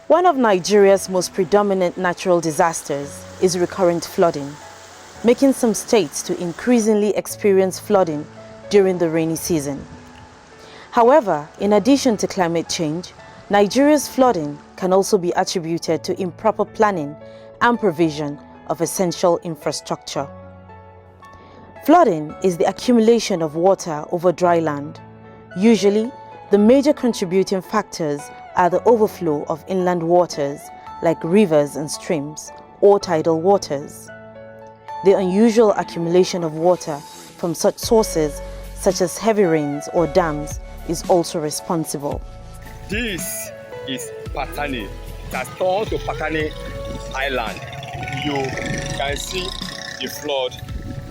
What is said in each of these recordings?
One of Nigeria's most predominant natural disasters is recurrent flooding, making some states to increasingly experience flooding during the rainy season. However, in addition to climate change, Nigeria's flooding can also be attributed to improper planning and provision of essential infrastructure. Flooding is the accumulation of water over dry land. Usually, the major contributing factors are the overflow of inland waters like rivers and streams or tidal waters. The unusual accumulation of water from such sources such as heavy rains or dams is also responsible. This is Patani. It has turned to Patani Island. You can see the flood,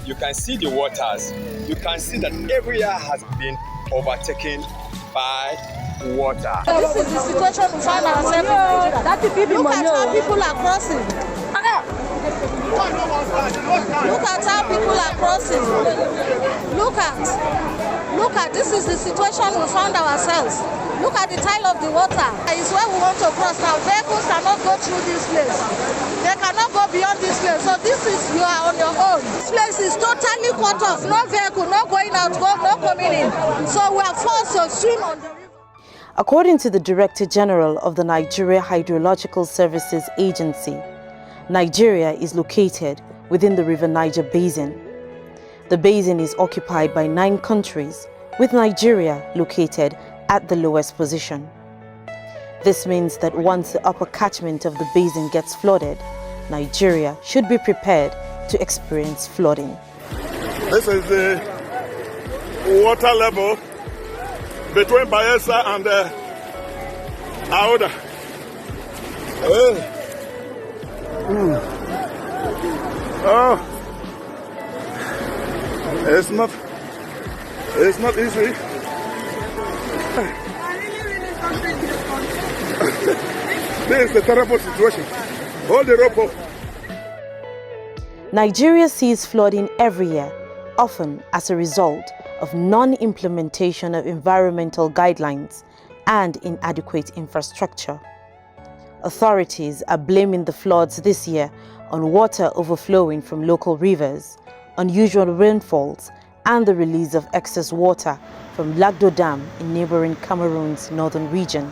you can see the waters, you can see that area has been overtaken by water. This is the situation we find ourselves in Nigeria. Look at how people are crossing. Look at how people are crossing. Look at this is the situation we found ourselves. Look at the tile of the water. It's where we want to cross now. Vehicles cannot go through this place. They cannot go beyond this place. So this is, you are on your own. This place is totally cut off. No vehicle, no going out, no coming in. So we are forced to swim on the river. According to the Director General of the Nigeria Hydrological Services Agency, Nigeria is located within the River Niger Basin. The basin is occupied by 9 countries, with Nigeria located at the lowest position. This means that once the upper catchment of the basin gets flooded, Nigeria should be prepared to experience flooding. This is the water level between Bayelsa and Aouda. Oh, it's not easy. This is a terrible situation. Hold the rope up. Nigeria sees flooding every year, often as a result of non-implementation of environmental guidelines and inadequate infrastructure. Authorities are blaming the floods this year on water overflowing from local rivers, unusual rainfalls, and the release of excess water from Lagdo Dam in neighboring Cameroon's northern region.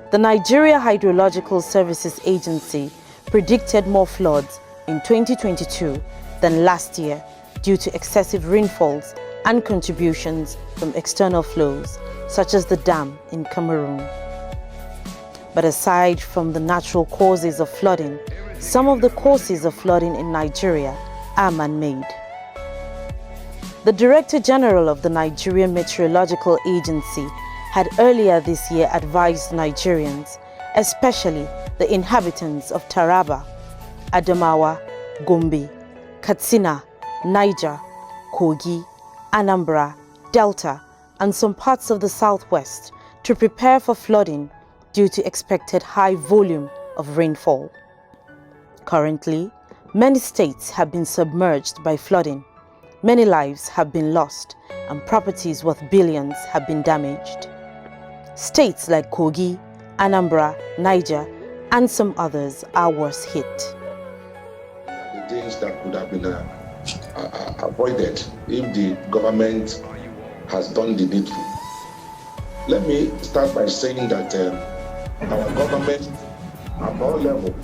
The Nigeria Hydrological Services Agency predicted more floods in 2022 than last year due to excessive rainfalls and contributions from external flows, such as the dam in Cameroon. But aside from the natural causes of flooding, some of the causes of flooding in Nigeria are man-made. The Director General of the Nigerian Meteorological Agency had earlier this year advised Nigerians, especially the inhabitants of Taraba, Adamawa, Gombe, Katsina, Niger, Kogi, Anambra, Delta, and some parts of the southwest to prepare for flooding due to expected high volume of rainfall. Currently, many states have been submerged by flooding. Many lives have been lost and properties worth billions have been damaged. States like Kogi, Anambra, Niger, and some others are worse hit. The things that could have been avoided if the government has done the needful. Let me start by saying that our government at all levels,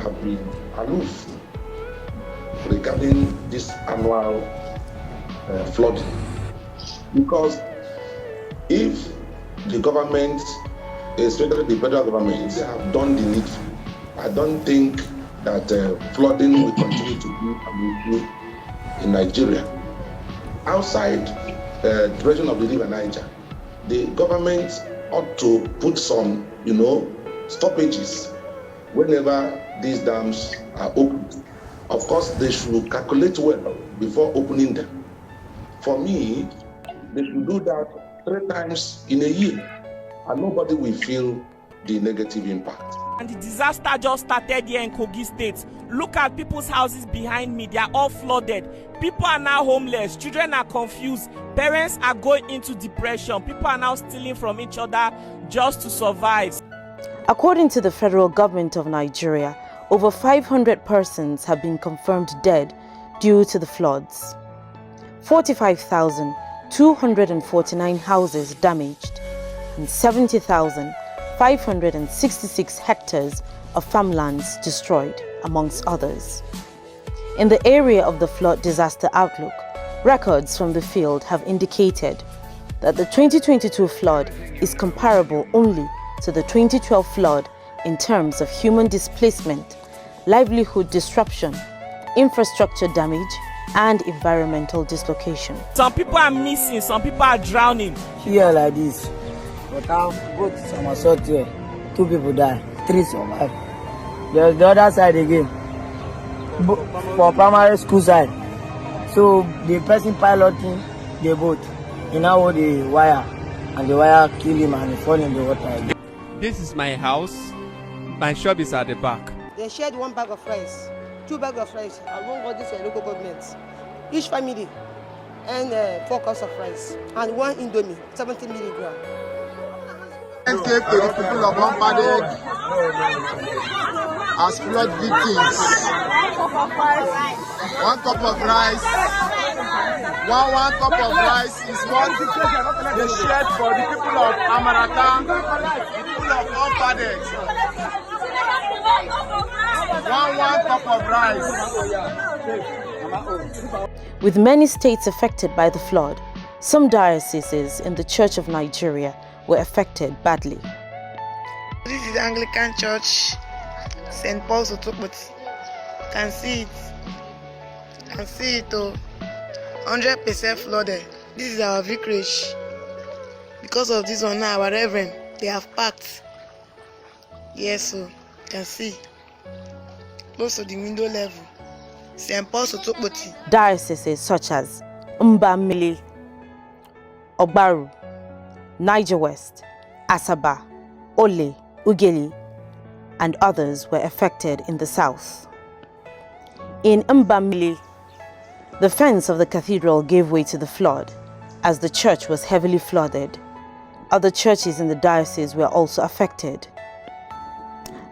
have been aloof regarding this annual flooding. Because if the government, especially the federal government, have done the needful, I don't think that flooding will continue to be an issue in Nigeria. Outside the region of the River Niger, the government ought to put some, stoppages whenever these dams are opened. Of course, they should calculate well before opening them. For me, they should do that 3 times in a year, and nobody will feel the negative impact. And the disaster just started here in Kogi State. Look at people's houses behind me. They are all flooded. People are now homeless. Children are confused. Parents are going into depression. People are now stealing from each other just to survive. According to the federal government of Nigeria, over 500 persons have been confirmed dead due to the floods. 45,249 houses damaged and 70,566 hectares of farmlands destroyed, amongst others. In the area of the flood disaster outlook, records from the field have indicated that the 2022 flood is comparable only to the 2012 flood in terms of human displacement, livelihood disruption, infrastructure damage, and environmental dislocation. Some people are missing, some people are drowning. Here like this, but now both somersault here, 2 people die, 3 survive. There's the other side again, for primary school side. So the person piloting the boat, he now hold the wire, and the wire kill him and he fall in the water again. This is my house. My shop is at the back. They shared 1 bag of rice, 2 bags of rice, and 1 got this local government. Each family and 4 cups of rice and 1 Indomie, 70 milligrams. And gave to the people of Unpadded as flood victims 1 cup of rice. One cup of rice is what they shared for the people of Amarata, the people of Unpadded. One cup of rice. With many states affected by the flood, some dioceses in the Church of Nigeria were affected badly. This is the Anglican Church, St. Paul's Otokpoti. Can see it, 100% flooded. This is our vicarage. Because of this one now, our reverend, they have packed. Yes, so can see. Close to the window level. St. Paul's Otokpoti. Dioceses such as Mbamili, Ogbaru, Niger West, Asaba, Ole, Ugeli, and others were affected in the south. In Mbamili, the fence of the cathedral gave way to the flood as the church was heavily flooded. Other churches in the diocese were also affected.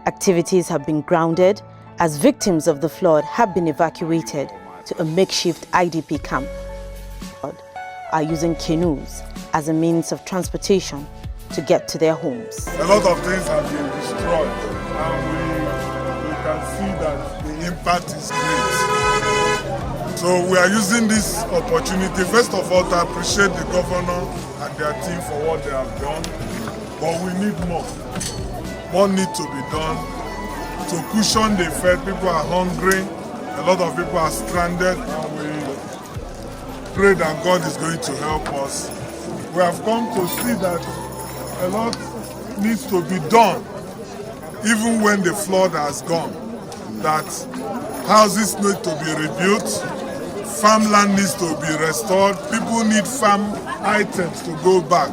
Activities have been grounded as victims of the flood have been evacuated to a makeshift IDP camp. Are using canoes as a means of transportation to get to their homes. A lot of things have been destroyed, and we can see that the impact is great. So we are using this opportunity, first of all, to appreciate the governor and their team for what they have done, but we need more. More need to be done to cushion the effect. People are hungry, a lot of people are stranded, and we pray that God is going to help us. We have come to see that a lot needs to be done, even when the flood has gone. That houses need to be rebuilt, farmland needs to be restored, people need farm items to go back.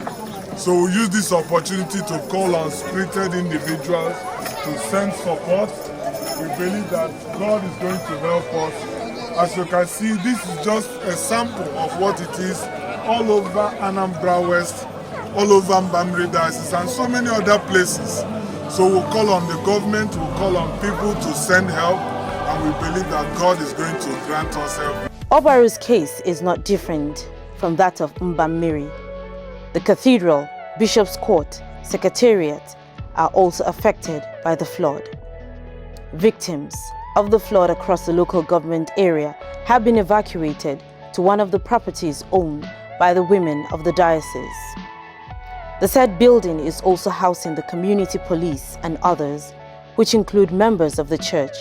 So we use this opportunity to call on spirited individuals to send support. We believe that God is going to help us. As you can see, this is just a sample of what it is all over Anambra West, all over Mbamiri Diocese, and so many other places. So we'll call on the government, we'll call on people to send help, and we believe that God is going to grant us help. Obaru's case is not different from that of Mbamiri. The cathedral, Bishop's Court, Secretariat are also affected by the flood. Victims of the flood across the local government area have been evacuated to one of the properties owned by the women of the diocese. The said building is also housing the community police and others, which include members of the church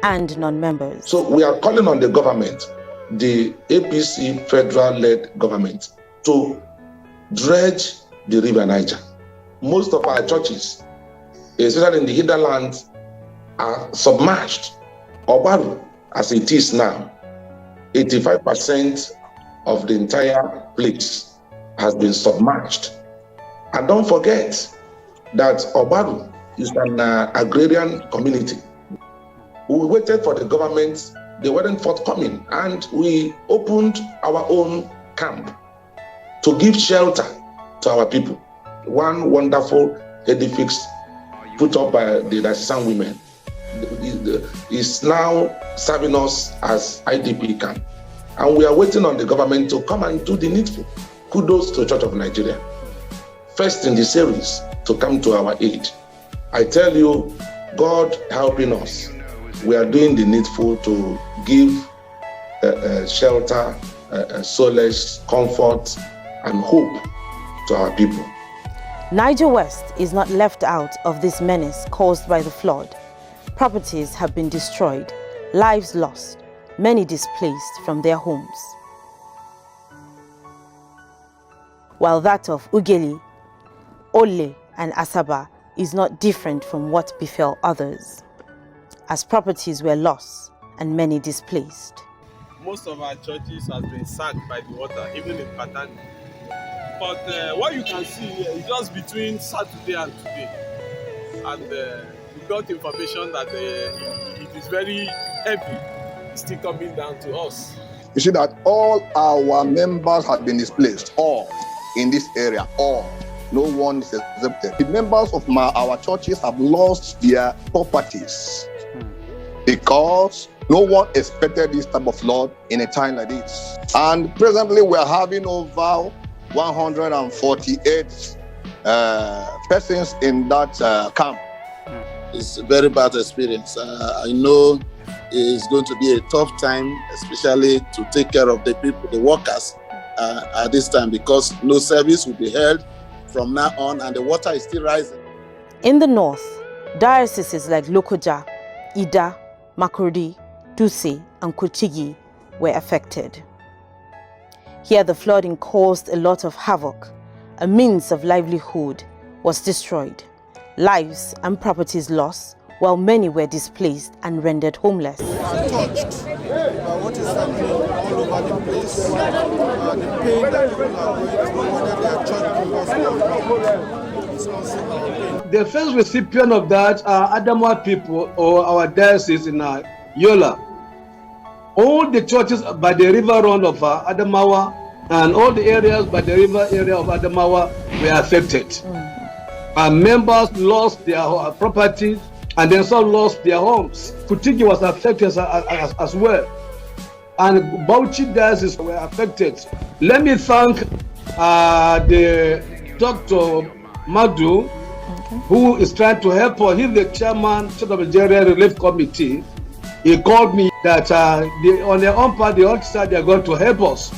and non-members. So we are calling on the government, the APC federal-led government, to dredge the River Niger. Most of our churches, especially in the hinterlands, are submerged. Obaru, as it is now, 85% of the entire place has been submerged. And don't forget, that Obaru is an agrarian community. We waited for the government, they weren't forthcoming, and we opened our own camp to give shelter to our people. One wonderful edifice put up by the Dasan women is now serving us as IDP camp. And we are waiting on the government to come and do the needful. Kudos to the Church of Nigeria. First in the series to come to our aid. I tell you, God helping us. We are doing the needful to give shelter, solace, comfort, and hope to our people. Niger West is not left out of this menace caused by the flood. Properties have been destroyed, lives lost, many displaced from their homes. While that of Ugeli, Ole, and Asaba is not different from what befell others, as properties were lost and many displaced. Most of our churches have been sacked by the water, even in Patani. But what you can see here is just between Saturday and today. And we got information that it is very heavy. It's still coming down to us. You see that all our members have been displaced, all in this area, all. No one is exempted. The members of our churches have lost their properties because no one expected this type of flood in a time like this. And presently we are having over 148 persons in that camp. It's a very bad experience. I know it's going to be a tough time, especially to take care of the people, the workers at this time, because no service will be held from now on and the water is still rising. In the north, dioceses like Lokoja, Ida, Makurdi, Dutse, and Kuchigi were affected. Here the flooding caused a lot of havoc. A means of livelihood was destroyed, lives and properties lost, while many were displaced and rendered homeless. We are touched by what is happening all over the place. The pain that people are going through, whether they are church members or not. The first recipient of that are Adamawa people or our diocese in Yola. All the churches by the river run of Adamawa and all the areas by the river area of Adamawa were affected. Our members lost their properties and then some lost their homes. Kutigi was affected as well. And Bauchi diocese were affected. Let me thank the Dr. Madu, who is trying to help us. He's the chairman of the Nigeria Relief Committee. He called me that on their own part, the other side, they are going to help us.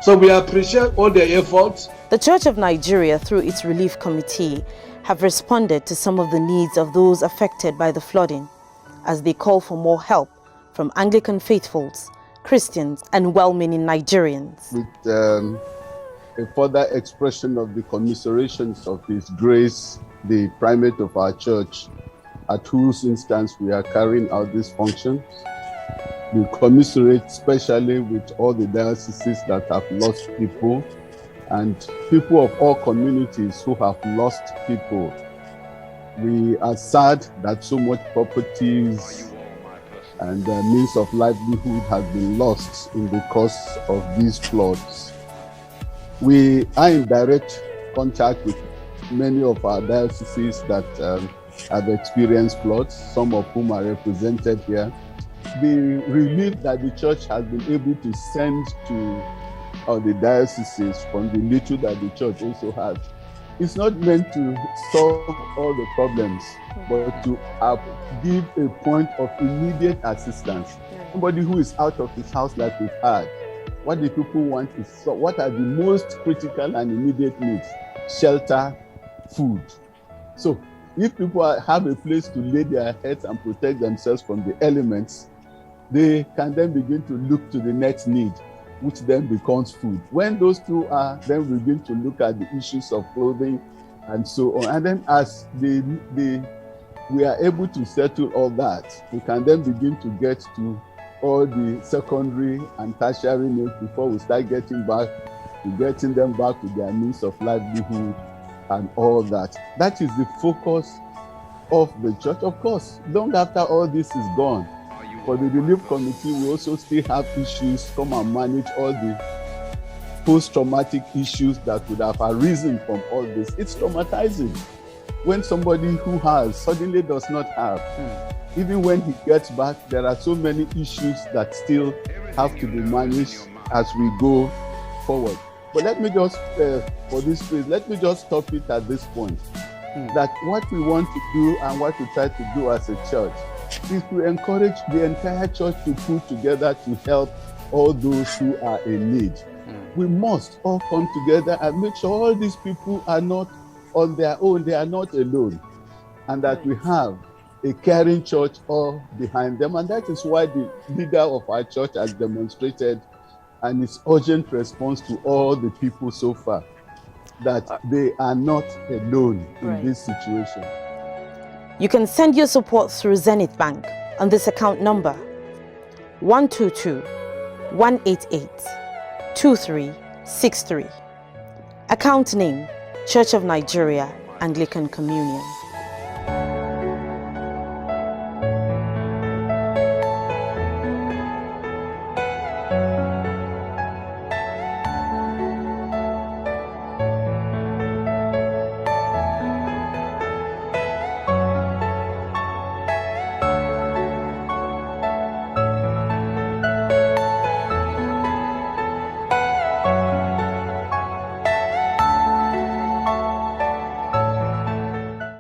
So we appreciate all their efforts. The Church of Nigeria, through its relief committee, have responded to some of the needs of those affected by the flooding, as they call for more help from Anglican faithfuls, Christians, and well-meaning Nigerians. With a further expression of the commiserations of His Grace, the primate of our church, at whose instance we are carrying out this function. We commiserate especially with all the dioceses that have lost people and people of all communities who have lost people. We are sad that so much properties and means of livelihood have been lost in the course of these floods. We are in direct contact with many of our dioceses that have experienced floods, some of whom are represented here. The relief that the church has been able to send to the dioceses from the little that the church also has, it's not meant to solve all the problems, but to give a point of immediate assistance. Somebody who is out of his house like we've had, what the people want is, what are the most critical and immediate needs? Shelter, food. So if people have a place to lay their heads and protect themselves from the elements, they can then begin to look to the next need, which then becomes food. When those two are, then we begin to look at the issues of clothing and so on. And then as we are able to settle all that, we can then begin to get to all the secondary and tertiary needs before we start getting them back to their means of livelihood and all that. That is the focus of the church. Of course, long after all this is gone, for the relief committee, we also still have issues, come and manage all the post-traumatic issues that would have arisen from all this. It's traumatizing when somebody who has suddenly does not have. Even when he gets back, there are so many issues that still have to be managed as we go forward. But let me just, for this place, let me just stop it at this point. That what we want to do and what we try to do as a church is to encourage the entire church to pull together to help all those who are in need. We must all come together and make sure all these people are not on their own, they are not alone, and that we have a caring church all behind them. And that is why the leader of our church has demonstrated and its urgent response to all the people so far, that they are not alone in this situation. You can send your support through Zenith Bank on this account number 122-188-2363. Account name, Church of Nigeria, Anglican Communion.